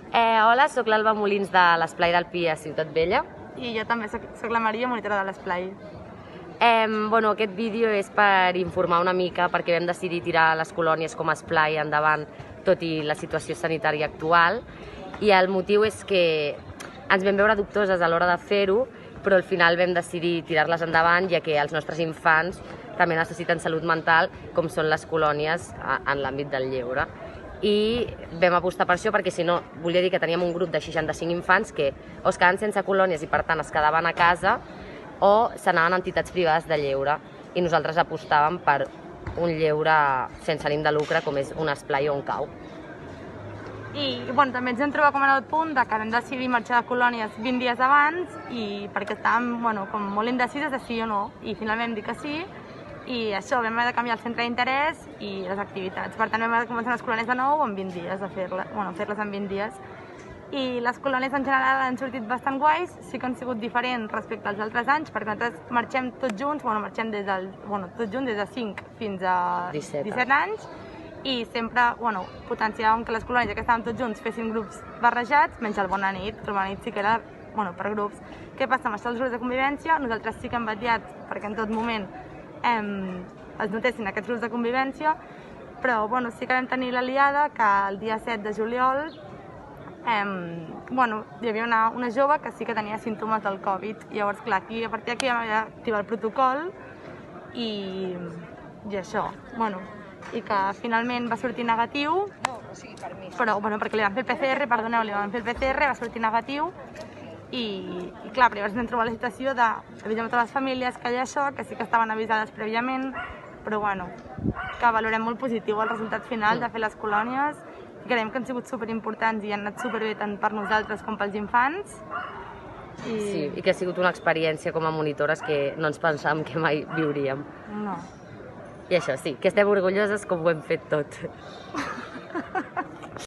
Hola, sóc l'Alba Molins de l'Esplai del Pi a Ciutat Vella. I jo també soc la Maria, monitora de l'Esplai. Aquest vídeo és per informar una mica perquè vam decidir tirar les colònies com a esplai endavant, tot i la situació sanitària actual. I el motiu és que ens vam veure dubtoses a l'hora de fer-ho, però al final vam decidir tirar-les endavant, ja que els nostres infants també necessiten salut mental, com són les colònies en l'àmbit del lleure. I vam apostar per això perquè, si no, volia dir que teníem un grup de 65 infants que o es quedaven sense colònies i per tant es quedaven a casa o s'anaven a entitats privades de lleure, i nosaltres apostàvem per un lleure sense ànim de lucre com és un esplai o un cau. I també ens vam trobar com en el punt que vam decidir marxar de colònies 20 dies abans, i perquè estàvem com molt indecises de sí o no, i finalment vam dir que sí, i això, vam haver de canviar el centre d'interès i les activitats. Per tant, vam haver de començar les colònies de nou en 20 dies, fer-les en 20 dies. I les colònies en general han sortit bastant guais, sí que han sigut diferents respecte als altres anys, perquè nosaltres marxem tots junts, marxem tots junts des de 5 fins a 17 anys, i sempre potenciàvem que les colònies que estàvem tots junts fessin grups barrejats, menys el Bona Nit, que el Bona Nit sí que era per grups. Què passa amb això dels grups de convivència? Nosaltres sí que hem vetllat perquè en tot moment es notessin aquests grups de convivència, però sí que vam tenir l'aliada que el dia 7 de juliol hi havia una jove que sí que tenia símptomes del Covid. Llavors, clar, a partir d'aquí vam haver d'activar el protocol i això, i que finalment va sortir negatiu, però perquè li van fer el PCR, va sortir negatiu, i clar, però llavors vam trobar la situació d'avisar a totes les famílies que hi ha això, que sí que estaven avisades prèviament, però que valorem molt positiu el resultat final de fer les colònies. Creiem que han sigut superimportants i han anat superbé tant per nosaltres com pels infants. Sí, i que ha sigut una experiència com a monitores que no ens pensàvem que mai viuríem. No. I això sí, que estem orgulloses com ho hem fet tot.